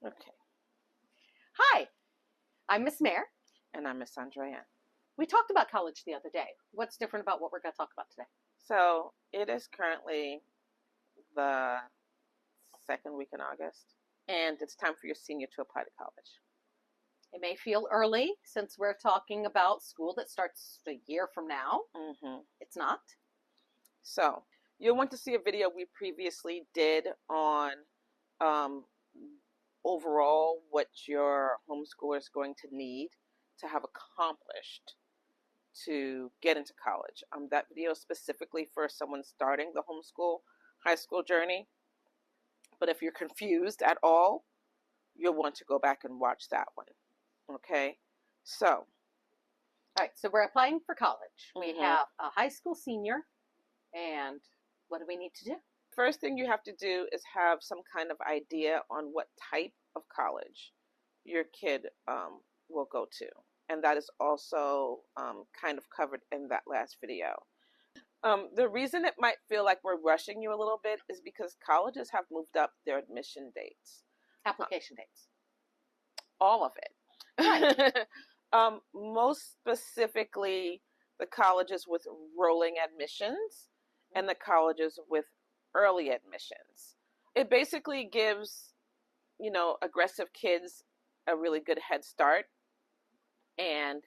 Okay. Hi, I'm Miss Mare. And I'm Miss Andrea. We talked about college the other day. What's different about what we're going to talk about today? So it is currently the second week in August, and it's time for your senior to apply to college. It may feel early since we're talking about school that starts a year from now. Mm-hmm. It's not. So you'll want to see a video we previously did on overall what your homeschooler is going to need to have accomplished to get into college. That video is specifically for someone starting the homeschool high school journey. But if you're confused at all, you'll want to go back and watch that one. Okay? So. All right, so we're applying for college. Mm-hmm. We have a high school senior, and what do we need to do? First thing you have to do is have some kind of idea on what type of college your kid will go to. And that is also kind of covered in that last video. The reason it might feel like we're rushing you a little bit is because colleges have moved up their admission dates. Application dates. All of it. Right. Most specifically, the colleges with rolling admissions and the colleges with early admissions. It basically gives, aggressive kids a really good head start. And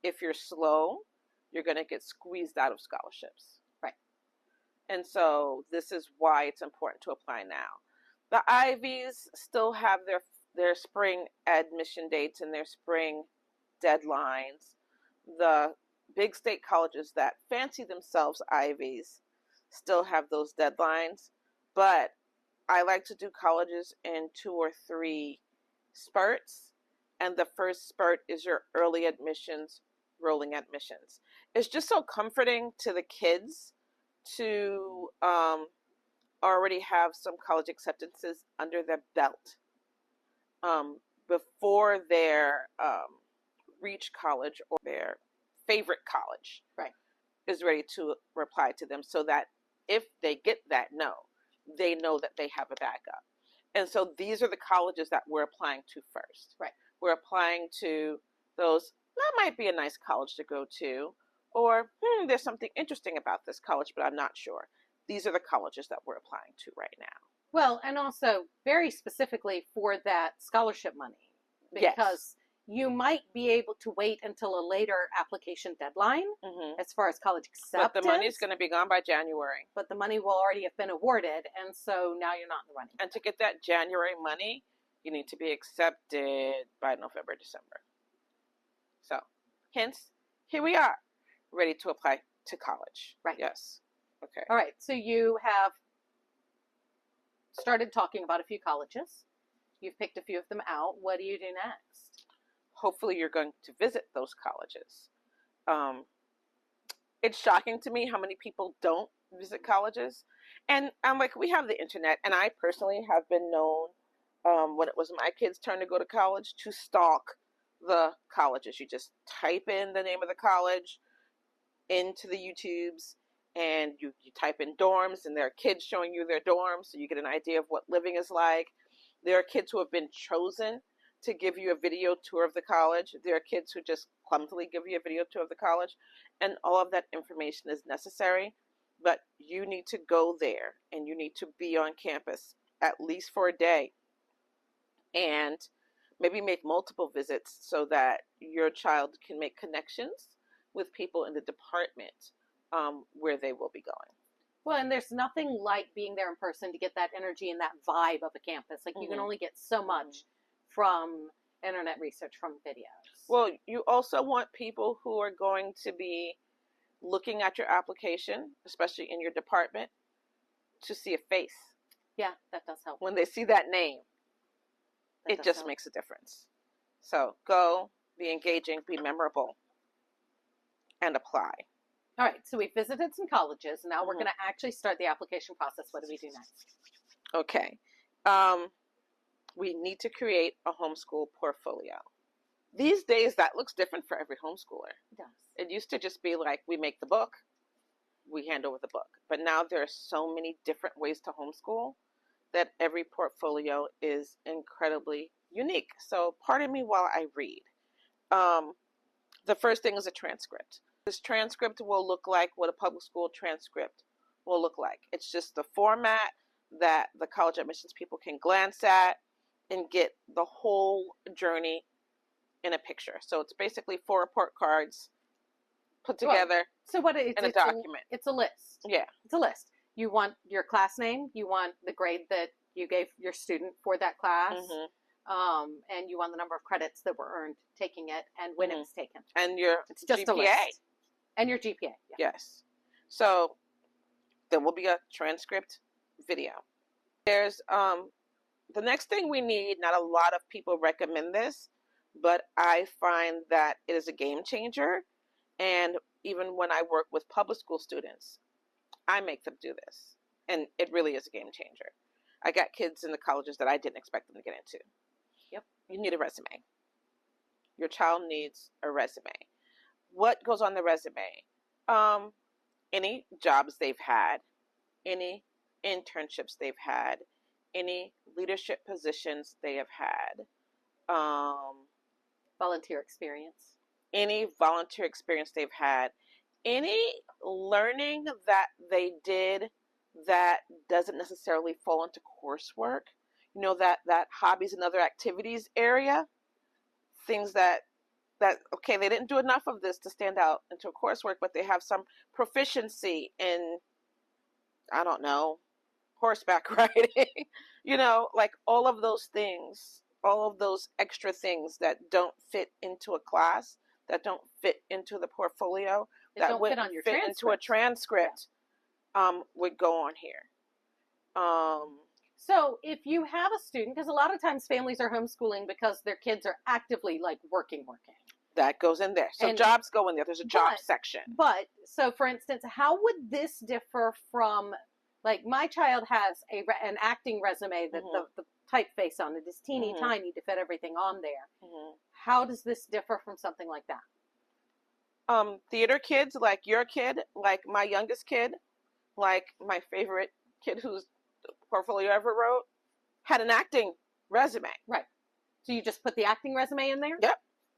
if you're slow, you're going to get squeezed out of scholarships. Right. And so this is why it's important to apply now. The Ivies still have their spring admission dates and their spring deadlines. The big state colleges that fancy themselves Ivies still have those deadlines. But I like to do colleges in 2 or 3 spurts. And the first spurt is your early admissions, rolling admissions. It's just so comforting to the kids to already have some college acceptances under their belt before their reach college or their favorite college is ready to reply to them, so that if they get that no, they know that they have a backup. And so these are the colleges that we're applying to first. Right. We're applying to those, that might be a nice college to go to, or there's something interesting about this college, but I'm not sure. These are the colleges that we're applying to right now. Well, and also very specifically for that scholarship money, because you might be able to wait until a later application deadline as far as college acceptance. But the money's going to be gone by January. But the money will already have been awarded, and so now you're not in the running. And to get that January money, you need to be accepted by November, December. So, hence, here we are, ready to apply to college. Right. Yes. Okay. All right. So you have started talking about a few colleges. You've picked a few of them out. What do you do next? Hopefully you're going to visit those colleges. It's shocking to me how many people don't visit colleges. And I'm like, we have the internet, and I personally have been known when it was my kids' turn to go to college to stalk the colleges. You just type in the name of the college into the YouTubes, and you type in dorms, and there are kids showing you their dorms, so you get an idea of what living is like. There are kids who have been chosen to give you a video tour of the college. There are kids who just clumsily give you a video tour of the college, and all of that information is necessary, but you need to go there, and you need to be on campus at least for a day, and maybe make multiple visits so that your child can make connections with people in the department where they will be going. Well, and there's nothing like being there in person to get that energy and that vibe of a campus. Like, you can only get so much from internet research, from videos. Well, you also want people who are going to be looking at your application, especially in your department, to see a face. Yeah, that does help. When they see that name, it just makes a difference. So go, be engaging, be memorable, and apply. All right, so we visited some colleges. Now we're going to actually start the application process. What do we do next? Okay. We need to create a homeschool portfolio. These days, that looks different for every homeschooler. It does. It used to just be like, we make the book, we hand over the book. But now there are so many different ways to homeschool that every portfolio is incredibly unique. So pardon me while I read. The first thing is a transcript. This transcript will look like what a public school transcript will look like. It's just the format that the college admissions people can glance at and get the whole journey in a picture. So it's basically 4 report cards put together in a document. It's a list. Yeah. It's a list. You want your class name, you want the grade that you gave your student for that class, and you want the number of credits that were earned taking it and when it was taken. And your it's just GPA. A list. And your GPA. Yeah. Yes. So there will be a transcript video. There's the next thing we need, not a lot of people recommend this, but I find that it is a game changer. And even when I work with public school students, I make them do this. And it really is a game changer. I got kids in the colleges that I didn't expect them to get into. Yep. You need a resume. Your child needs a resume. What goes on the resume? Any jobs they've had, any internships they've had, any leadership positions they have had, volunteer experience, any volunteer experience they've had, any learning that they did that doesn't necessarily fall into coursework, that hobbies and other activities area, things that okay, they didn't do enough of this to stand out into a coursework, but they have some proficiency in, I don't know, horseback riding, like all of those things, all of those extra things that don't fit into a class, that don't fit into the portfolio, that would fit into a transcript, would go on here. So if you have a student, because a lot of times families are homeschooling because their kids are actively like working. That goes in there. So jobs go in there. There's a job section. But so for instance, how would this differ from, like, my child has an acting resume that the typeface on it is teeny tiny to fit everything on there. How does this differ from something like that? Theater kids, like your kid, like my youngest kid, like my favorite kid whose portfolio ever wrote, had an acting resume. Right. So you just put the acting resume in there? Yep.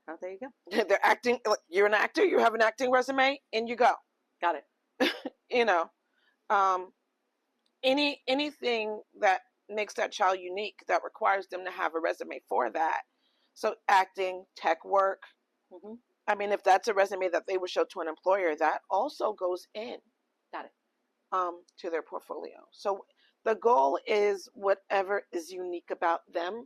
Oh, there you go. They're acting. You're an actor. You have an acting resume, and you go. Got it. Anything that makes that child unique, that requires them to have a resume for that. So acting, tech work. I mean, if that's a resume that they would show to an employer, that also goes in. Got it. To their portfolio. So the goal is whatever is unique about them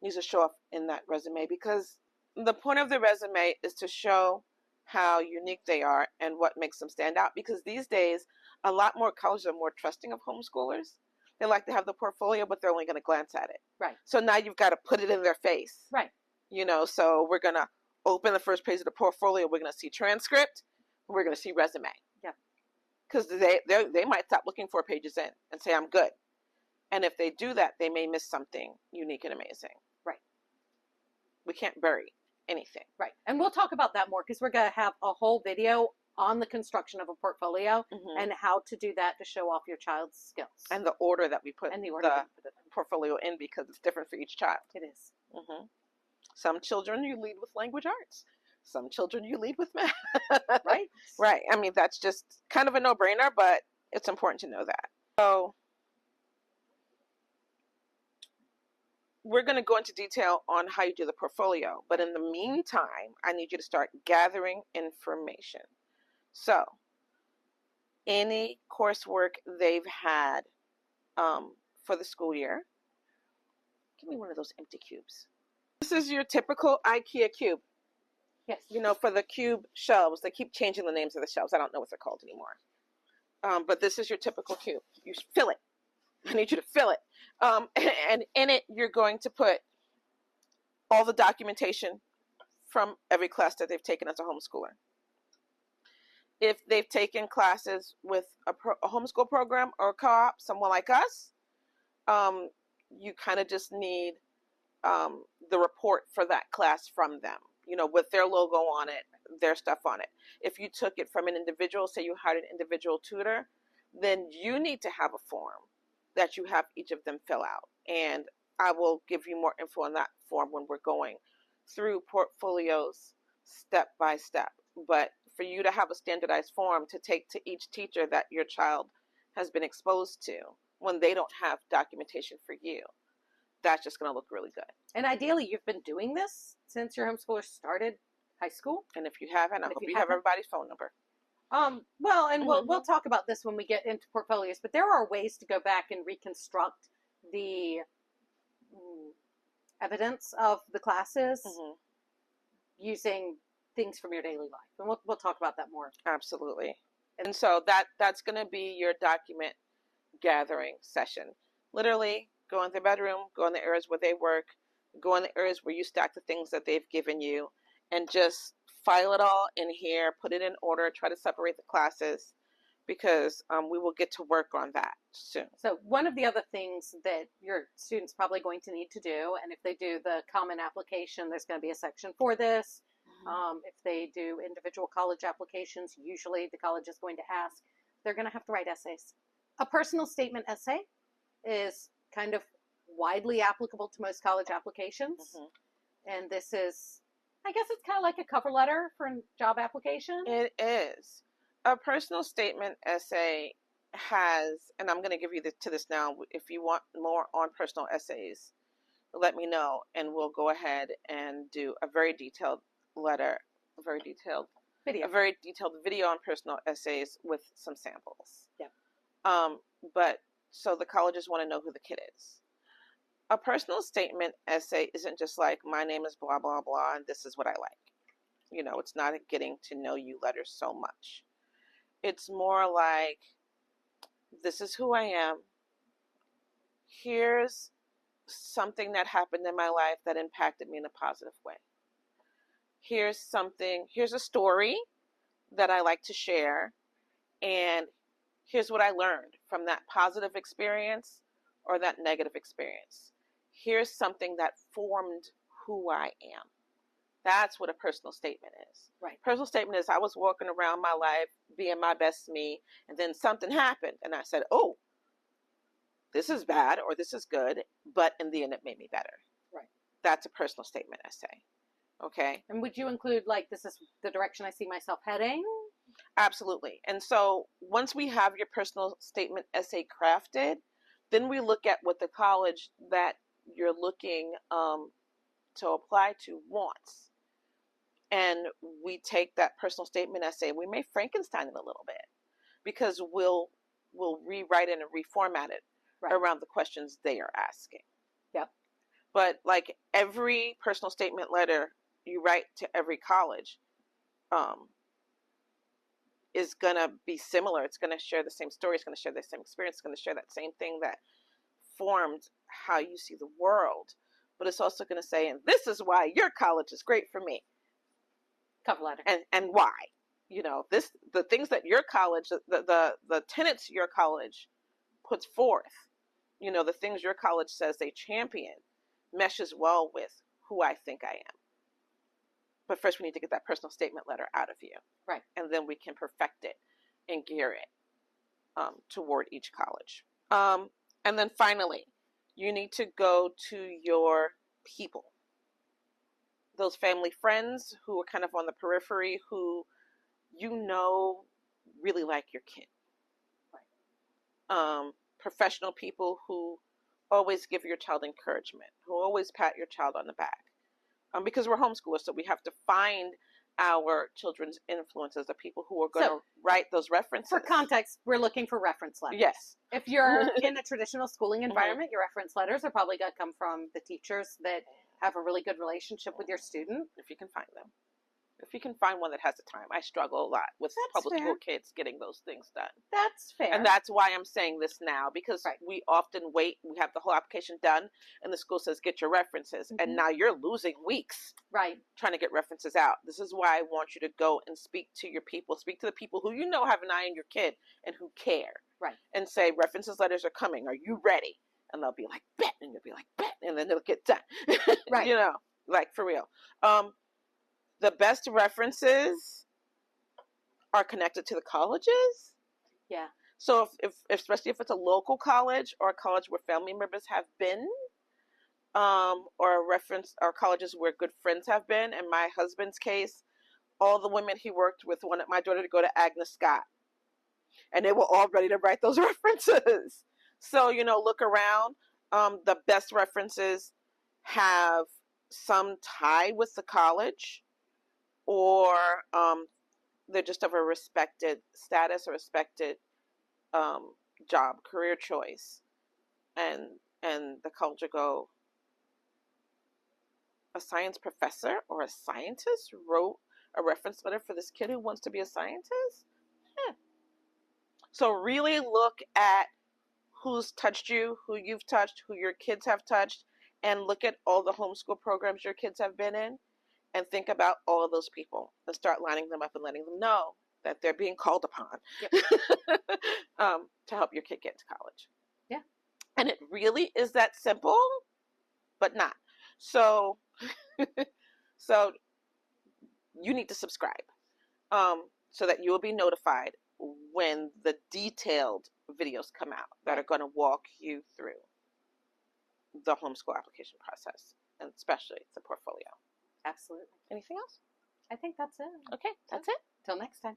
needs to show up in that resume, because the point of the resume is to show how unique they are and what makes them stand out. Because these days, a lot more colleges are more trusting of homeschoolers. They like to have the portfolio, but they're only going to glance at it. Right. So now you've got to put it in their face. Right. So we're going to open the first page of the portfolio. We're going to see transcript. We're going to see resume. Yeah. Because they might stop looking 4 pages in and say, I'm good. And if they do that, they may miss something unique and amazing. Right. We can't bury anything. Right. And we'll talk about that more, because we're going to have a whole video on the construction of a portfolio and how to do that to show off your child's skills. And the order that we put the portfolio in, because it's different for each child. It is. Some children you lead with language arts. Some children you lead with math. Right? Right. I mean, that's just kind of a no-brainer, but it's important to know that. So we're going to go into detail on how you do the portfolio. But in the meantime, I need you to start gathering information. So any coursework they've had for the school year. Give me one of those empty cubes. This is your typical IKEA cube. Yes. For the cube shelves. They keep changing the names of the shelves. I don't know what they're called anymore. But this is your typical cube. You fill it. I need you to fill it. And in it, you're going to put all the documentation from every class that they've taken as a homeschooler. If they've taken classes with a homeschool program or a co-op, someone like us, you kind of just need the report for that class from them, with their logo on it, their stuff on it. If you took it from an individual, say you hired an individual tutor, then you need to have a form that you have each of them fill out. And I will give you more info on that form when we're going through portfolios step by step. But for you to have a standardized form to take to each teacher that your child has been exposed to when they don't have documentation for you, that's just going to look really good. And ideally, you've been doing this since your homeschooler started high school. And if you haven't, I hope you have everybody's phone number. Well, and we'll talk about this when we get into portfolios, but there are ways to go back and reconstruct the evidence of the classes using things from your daily life. And we'll talk about that more. Absolutely. And so that's going to be your document gathering session. Literally, go in the bedroom, go in the areas where they work, go in the areas where you stack the things that they've given you, and just file it all in here, put it in order, try to separate the classes, because we will get to work on that soon. So one of the other things that your students probably going to need to do, and if they do the common application, there's going to be a section for this. If they do individual college applications, usually the college is going to ask, they're going to have to write essays. A personal statement essay is kind of widely applicable to most college applications. And this is, I guess it's kind of like a cover letter for a job application. It is. A personal statement essay has, and I'm going to give you to this now, if you want more on personal essays, let me know, and we'll go ahead and do a very detailed letter, a very detailed video on personal essays with some samples. But so the colleges want to know who the kid is. A personal statement essay isn't just like, my name is blah, blah, blah, and this is what I like. You know, it's not a getting to know you letter so much. It's more like, this is who I am. Here's something that happened in my life that impacted me in a positive way. Here's a story that I like to share, and here's what I learned from that positive experience or that negative experience. Here's something that formed who I am. That's what a personal statement is. Right. Personal statement is, I was walking around my life being my best me, and then something happened, and I said, oh, this is bad or this is good, but in the end it made me better. Right. That's a personal statement essay. Okay. And would you include, like, this is the direction I see myself heading? Absolutely. And so once we have your personal statement essay crafted, then we look at what the college that you're looking to apply to wants. And we take that personal statement essay, we may Frankenstein it a little bit, because we'll rewrite it and reformat it around the questions they are asking. Yep. But like every personal statement letter you write to every college is going to be similar. It's going to share the same story. It's going to share the same experience. It's going to share that same thing that formed how you see the world. But it's also going to say, and this is why your college is great for me. Cover letter. And why. You know, the things that your college, the tenets your college puts forth, you know, the things your college says they champion, meshes well with who I think I am. But first we need to get that personal statement letter out of you. Right. And then we can perfect it and gear it toward each college. And then finally, you need to go to your people. Those family friends who are kind of on the periphery, who you know really like your kid. Right. Professional people who always give your child encouragement, who always pat your child on the back. Because we're homeschoolers, so we have to find our children's influences, the people who are going to write those references. For context, we're looking for reference letters. Yes. If you're in a traditional schooling environment, your reference letters are probably going to come from the teachers that have a really good relationship with your student. If you can find them. If you can find one that has the time. I struggle a lot with public school kids getting those things done. That's fair. And that's why I'm saying this now, because we often wait. We have the whole application done, and the school says, get your references. And now you're losing weeks trying to get references out. This is why I want you to go and speak to your people. Speak to the people who you know have an eye on your kid and who care. Right. And say, references letters are coming. Are you ready? And they'll be like, bet. And you'll be like, bet. And then it'll get done. Right. You know, like for real. The best references are connected to the colleges. Yeah. So if especially if it's a local college or a college where family members have been, or a reference or colleges where good friends have been. In my husband's case, all the women he worked with wanted my daughter to go to Agnes Scott, and they were all ready to write those references. So, look around. The best references have some tie with the college, or they're just of a respected status or respected job, career choice, and the college will go, a science professor or a scientist wrote a reference letter for this kid who wants to be a scientist? So really look at who's touched you, who you've touched, who your kids have touched, and look at all the homeschool programs your kids have been in, and think about all of those people and start lining them up and letting them know that they're being called upon. Yep. To help your kid get to college. Yeah. And it really is that simple, but not. So so you need to subscribe, so that you will be notified when the detailed videos come out that are going to walk you through the homeschool application process, and especially the portfolio. Absolutely. Anything else? I think that's it. Okay, that's it. Till next time.